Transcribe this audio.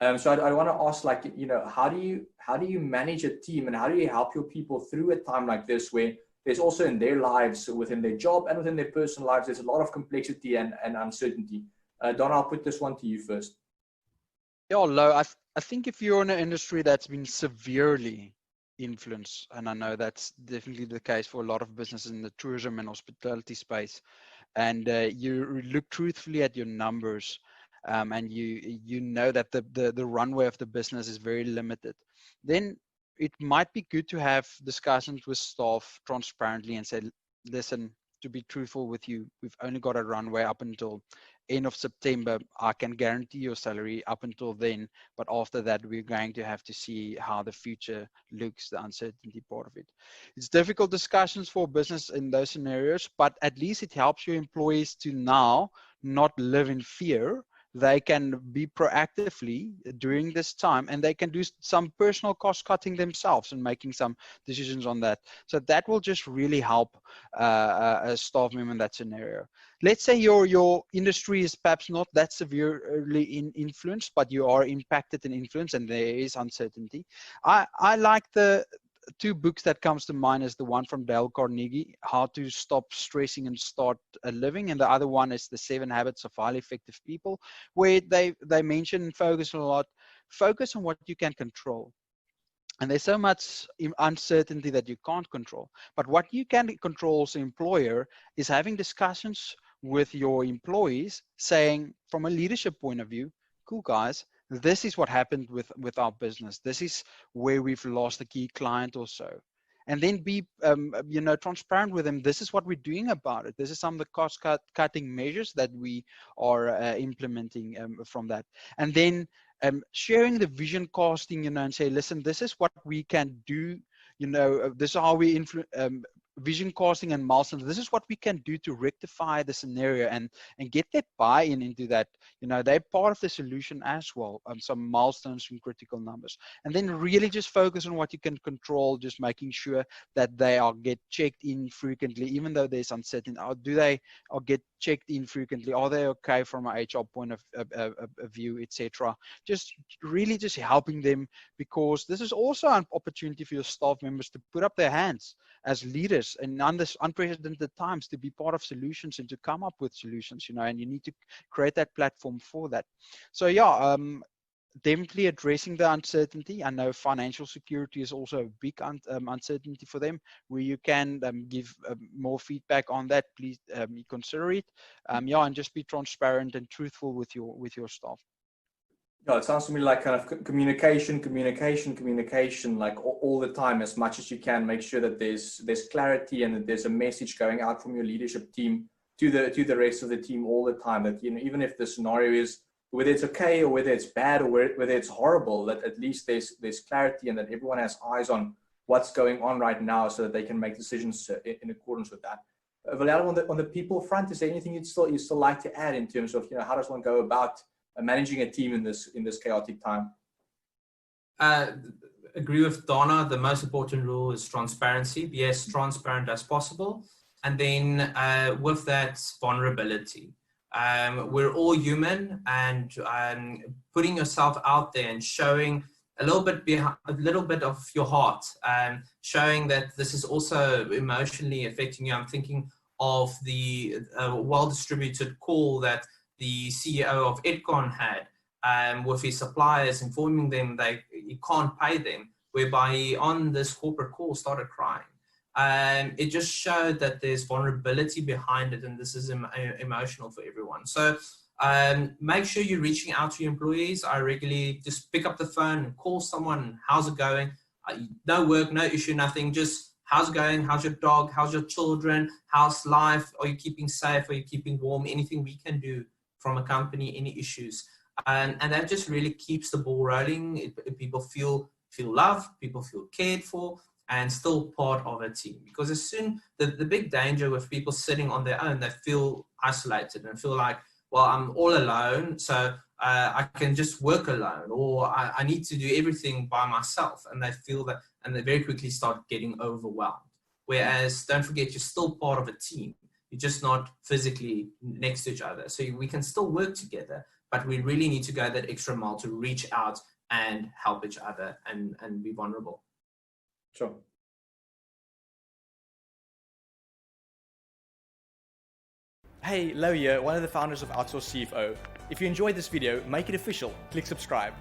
So I want to ask, like, how do you manage a team, and how do you help your people through a time like this, where there's also in their lives, within their job and within their personal lives, there's a lot of complexity and uncertainty. Don, I'll put this one to you first. Yeah, Lo, I think if you're in an industry that's been severely influenced, and I know that's definitely the case for a lot of businesses in the tourism and hospitality space, and you look truthfully at your numbers, and you know that the runway of the business is very limited, then it might be good to have discussions with staff transparently and say, listen, to be truthful with you, we've only got a runway up until end of September. I can guarantee your salary up until then, but after that, we're going to have to see how the future looks, the uncertainty part of it. It's difficult discussions for business in those scenarios, but at least it helps your employees to now not live in fear. They can be proactively during this time, and they can do some personal cost cutting themselves and making some decisions on that. So that will just really help a staff member in that scenario. Let's say your industry is perhaps not that severely influenced, but you are impacted and influenced, and there is uncertainty. I like the two books that comes to mind is the one from Dale Carnegie, How to Stop Stressing and Start Living, and the other one is The 7 Habits of Highly Effective People, where they mention and focus a lot, focus on what you can control. And there's so much uncertainty that you can't control. But what you can control as an employer is having discussions with your employees saying, from a leadership point of view, cool guys, this is what happened with our business. This is where we've lost a key client or so. And then be transparent with them. This is what we're doing about it. This is some of the cost cutting measures that we are implementing from that. And then sharing the vision casting, and say, listen, this is what we can do. This is how we vision casting and milestones. This is what we can do to rectify the scenario and get their buy-in into that. They're part of the solution as well. Some milestones and critical numbers, and then really just focus on what you can control. Just making sure that they get checked in frequently, even though there's uncertainty. Do they get checked in frequently? Are they okay from an HR point of view, etc.? Just really just helping them, because this is also an opportunity for your staff members to put up their hands as leaders in unprecedented times, to be part of solutions and to come up with solutions, and you need to create that platform for that. So yeah, definitely addressing the uncertainty. I know financial security is also a big uncertainty for them, where you can give more feedback on that. Please consider it. And just be transparent and truthful with your staff. Yeah, it sounds to me like kind of communication, like all the time, as much as you can. Make sure that there's clarity and that there's a message going out from your leadership team to the rest of the team all the time. That even if the scenario is, whether it's okay or whether it's bad or whether it's horrible, that at least there's clarity and that everyone has eyes on what's going on right now, so that they can make decisions in accordance with that. Valero, on the people front, is there anything you'd still like to add in terms of how does one go about managing a team in this chaotic time? Agree with Donna. The most important rule is transparency. Be as transparent as possible, and then with that, vulnerability. We're all human, and putting yourself out there and showing a little bit of your heart, showing that this is also emotionally affecting you. I'm thinking of the well-distributed call that the CEO of Edcon had with his suppliers, informing them he can't pay them, whereby he, on this corporate call, started crying. It just showed that there's vulnerability behind it, and this is emotional for everyone. So make sure you're reaching out to your employees. I regularly just pick up the phone and call someone. How's it going? No work, no issue, nothing. Just how's it going? How's your dog? How's your children? How's life? Are you keeping safe? Are you keeping warm? Anything we can do from a company, any issues. And that just really keeps the ball rolling. People feel loved, people feel cared for, and still part of a team. Because as soon, the big danger with people sitting on their own, they feel isolated and feel like, well, I'm all alone, so I can just work alone, or I need to do everything by myself. And they feel that, and they very quickly start getting overwhelmed. Whereas, don't forget, you're still part of a team. You're just not physically next to each other. So we can still work together, but we really need to go that extra mile to reach out and help each other and be vulnerable. Sure. Hey, Lau here, one of the founders of Outsourced CFO. If you enjoyed this video, make it official. Click subscribe.